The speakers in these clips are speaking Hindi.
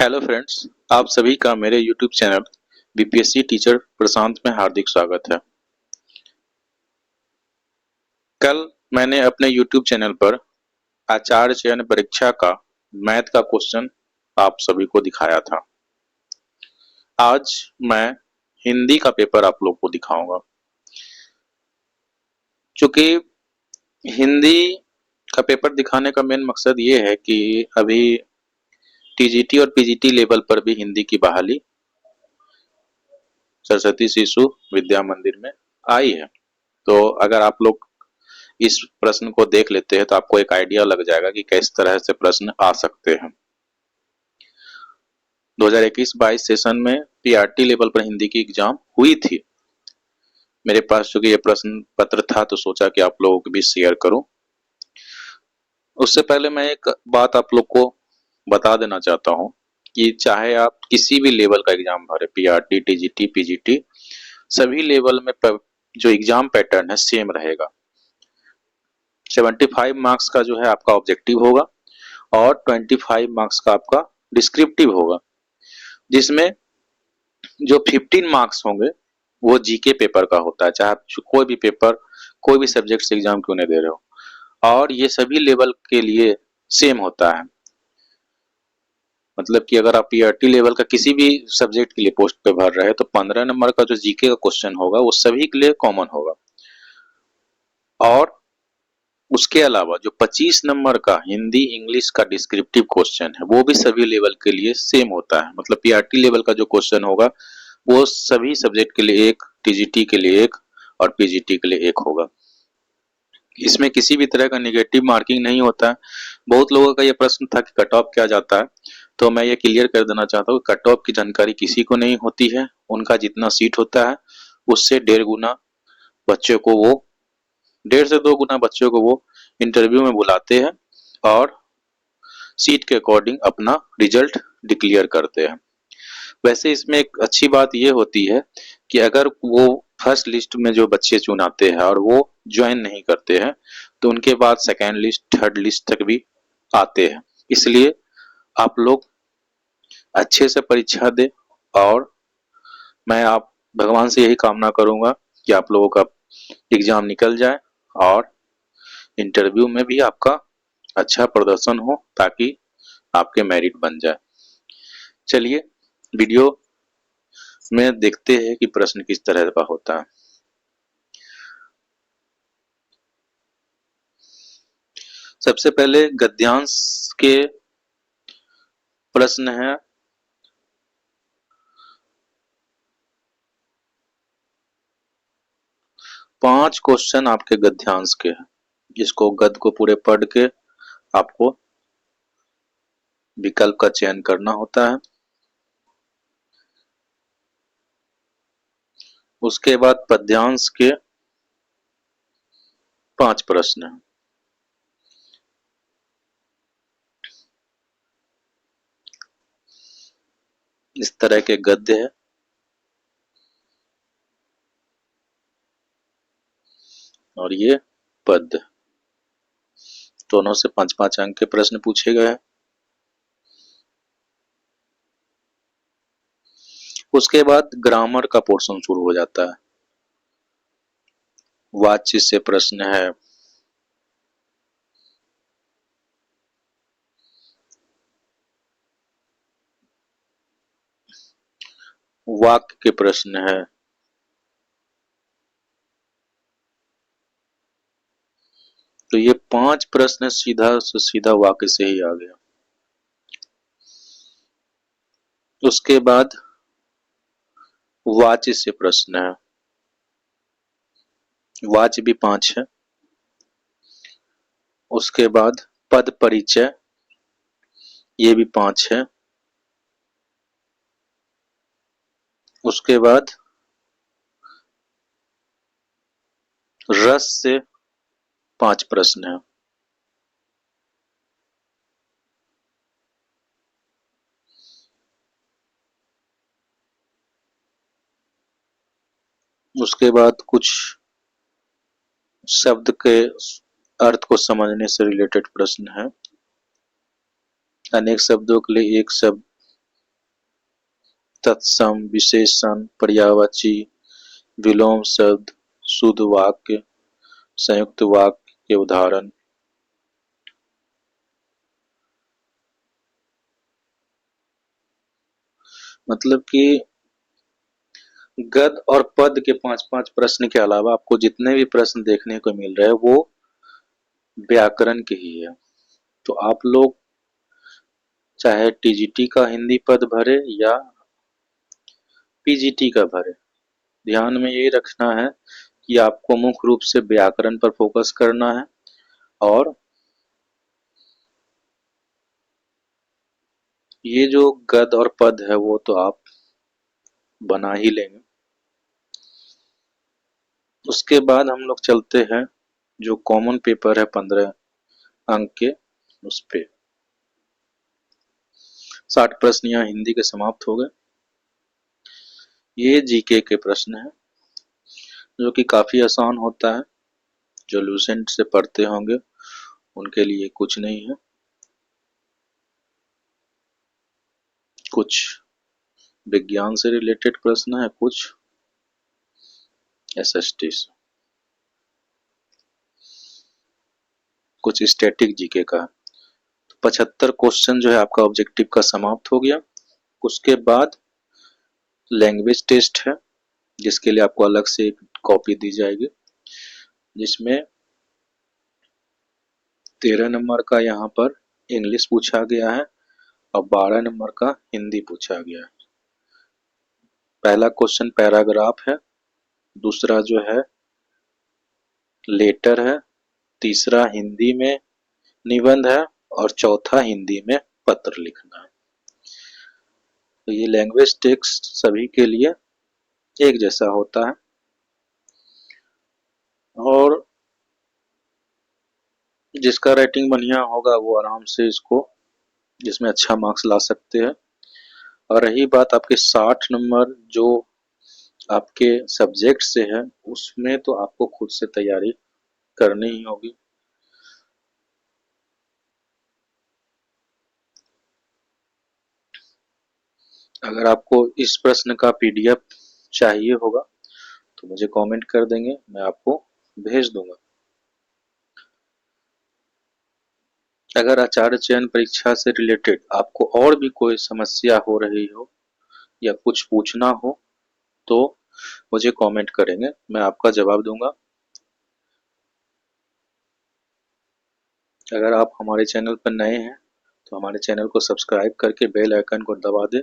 हेलो फ्रेंड्स, आप सभी का मेरे यूट्यूब चैनल बीपीएससी टीचर प्रशांत में हार्दिक स्वागत है। कल मैंने अपने यूट्यूब चैनल पर आचार्य चयन परीक्षा का मैथ का क्वेश्चन आप सभी को दिखाया था। आज मैं हिंदी का पेपर आप लोग को दिखाऊंगा। चूंकि हिंदी का पेपर दिखाने का मेन मकसद ये है कि अभी टीजीटी और पीजीटी लेवल पर भी हिंदी की बहाली सरस्वती शिशु विद्या मंदिर में आई है। तो अगर आप लोग इस प्रश्न को देख लेते हैं तो आपको एक आइडिया लग जाएगा कि किस तरह से प्रश्न आ सकते हैं। 2021-22 सेशन में पीआरटी लेवल पर हिंदी की एग्जाम हुई थी। मेरे पास चूंकि ये प्रश्न पत्र था तो सोचा कि आप लोगों के बीच शेयर करूं। उससे पहले मैं एक बात आप लोग को बता देना चाहता हूं कि चाहे आप किसी भी लेवल का एग्जाम भरे, पीआरटी, टीजीटी, पीजीटी, सभी लेवल में जो एग्जाम पैटर्न है सेम रहेगा। 75 मार्क्स का जो है आपका ऑब्जेक्टिव होगा और 25 मार्क्स का आपका डिस्क्रिप्टिव होगा, जिसमें जो 15 मार्क्स होंगे वो जीके पेपर का होता है। चाहे आप कोई भी पेपर, कोई भी सब्जेक्ट से एग्जाम क्यों नहीं दे रहे हो, और ये सभी लेवल के लिए सेम होता है। मतलब कि अगर आप पीआरटी लेवल का किसी भी सब्जेक्ट के लिए पोस्ट पे भर रहे हैं तो 15 नंबर का जो जीके का क्वेश्चन होगा वो सभी के लिए कॉमन होगा, और उसके अलावा जो 25 नंबर का हिंदी इंग्लिश का डिस्क्रिप्टिव क्वेश्चन है वो भी सभी लेवल के लिए सेम होता है। मतलब पीआरटी लेवल का जो क्वेश्चन होगा वो सभी सब्जेक्ट के लिए एक, टीजीटी के लिए एक और पीजीटी के लिए एक होगा। इसमें किसी भी तरह का नेगेटिव मार्किंग नहीं होता है। बहुत लोगों का ये प्रश्न था कि कट ऑफ क्या जाता है, तो मैं ये क्लियर कर देना चाहता हूँ, कट ऑफ की जानकारी किसी को नहीं होती है। उनका जितना सीट होता है उससे 1.5 गुना बच्चों को वो 1.5 से 2 गुना बच्चों को वो इंटरव्यू में बुलाते हैं और सीट के अकॉर्डिंग अपना रिजल्ट डिक्लेयर करते हैं। वैसे इसमें एक अच्छी बात ये होती है कि अगर वो फर्स्ट लिस्ट में जो बच्चे चुनाते हैं और वो ज्वाइन नहीं करते हैं तो उनके बाद सेकेंड लिस्ट, थर्ड लिस्ट तक भी आते हैं। इसलिए आप लोग अच्छे से परीक्षा दें, और मैं आप भगवान से यही कामना करूंगा कि आप लोगों का एग्जाम निकल जाए और इंटरव्यू में भी आपका अच्छा प्रदर्शन हो ताकि आपके मेरिट बन जाए। चलिए वीडियो में देखते हैं कि प्रश्न किस तरह का होता है। सबसे पहले गद्यांश के प्रश्न है। पांच क्वेश्चन आपके गद्यांश के हैं, जिसको गद्य को पूरे पढ़ के आपको विकल्प का चयन करना होता है। उसके बाद पद्यांश के 5 प्रश्न हैं। इस तरह के गद्य है। और ये पद्य, दोनों से 5-5 अंक के प्रश्न पूछे गए हैं। उसके बाद ग्रामर का पोर्शन शुरू हो जाता है। वाच्य से प्रश्न है, वाक्य के प्रश्न है, तो ये 5 प्रश्न सीधा से सीधा वाक्य से ही आ गया। उसके बाद वाच्य से प्रश्न है, वाच्य भी 5 है। उसके बाद पद परिचय, ये भी 5 है। उसके बाद रस से 5 प्रश्न है। उसके बाद कुछ शब्द के अर्थ को समझने से रिलेटेड प्रश्न है। अनेक शब्दों के लिए एक शब्द तत्सम, विशेषण, पर्यायवाची, विलोम शब्द, शुद्ध वाक्य, संयुक्त वाक्य के उदाहरण। मतलब कि गद्य और पद्य के 5-5 प्रश्न के अलावा आपको जितने भी प्रश्न देखने को मिल रहे हैं वो व्याकरण के ही है। तो आप लोग चाहे टीजीटी का हिंदी पद भरे या पीजीटी का भरे, ध्यान में ये रखना है कि आपको मुख्य रूप से व्याकरण पर फोकस करना है और ये जो गद्य और पद है वो तो आप बना ही लेंगे। उसके बाद हम लोग चलते हैं जो कॉमन पेपर है 15 अंक के, उस पे 60 प्रश्न यहाँ हिंदी के समाप्त हो गए। ये जीके के प्रश्न है जो कि काफी आसान होता है, जो लूसेंट से पढ़ते होंगे उनके लिए कुछ नहीं है। कुछ विज्ञान से रिलेटेड प्रश्न है, कुछ एसएसटी से, कुछ स्टैटिक जीके का है। तो 75 क्वेश्चन जो है आपका ऑब्जेक्टिव का समाप्त हो गया। उसके बाद लैंग्वेज टेस्ट है जिसके लिए आपको अलग से एक कॉपी दी जाएगी, जिसमें 13 नंबर का यहाँ पर इंग्लिश पूछा गया है और 12 नंबर का हिंदी पूछा गया है। पहला क्वेश्चन पैराग्राफ है, दूसरा जो है लेटर है, तीसरा हिंदी में निबंध है और चौथा हिंदी में पत्र लिखना है। तो ये लैंग्वेज टेक्स्ट सभी के लिए एक जैसा होता है और जिसका रेटिंग बढ़िया होगा वो आराम से इसको, जिसमें अच्छा मार्क्स ला सकते हैं। और रही बात आपके 60 नंबर जो आपके सब्जेक्ट से है, उसमें तो आपको खुद से तैयारी करनी ही होगी। अगर आपको इस प्रश्न का पीडीएफ चाहिए होगा तो मुझे कमेंट कर देंगे, मैं आपको भेज दूंगा। अगर आचार्य चयन परीक्षा से रिलेटेड आपको और भी कोई समस्या हो रही हो या कुछ पूछना हो तो मुझे कमेंट करेंगे, मैं आपका जवाब दूंगा। अगर आप हमारे चैनल पर नए हैं तो हमारे चैनल को सब्सक्राइब करके बेल आइकन को दबा दें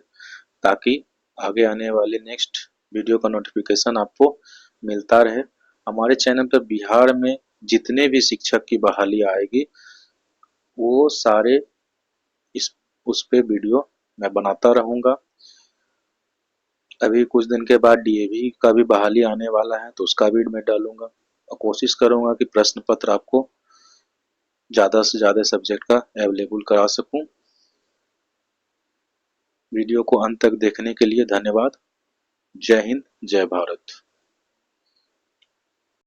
ताकि आगे आने वाले नेक्स्ट वीडियो का नोटिफिकेशन आपको मिलता रहे। हमारे चैनल पर बिहार में जितने भी शिक्षक की बहाली आएगी वो सारे इस उस पे वीडियो मैं बनाता रहूंगा। अभी कुछ दिन के बाद डीएवी का भी बहाली आने वाला है तो उसका भी मैं डालूंगा और कोशिश करूंगा कि प्रश्न पत्र आपको ज़्यादा से ज़्यादा सब्जेक्ट का अवेलेबल करा सकूं। वीडियो को अंत तक देखने के लिए धन्यवाद। जय हिंद, जय भारत।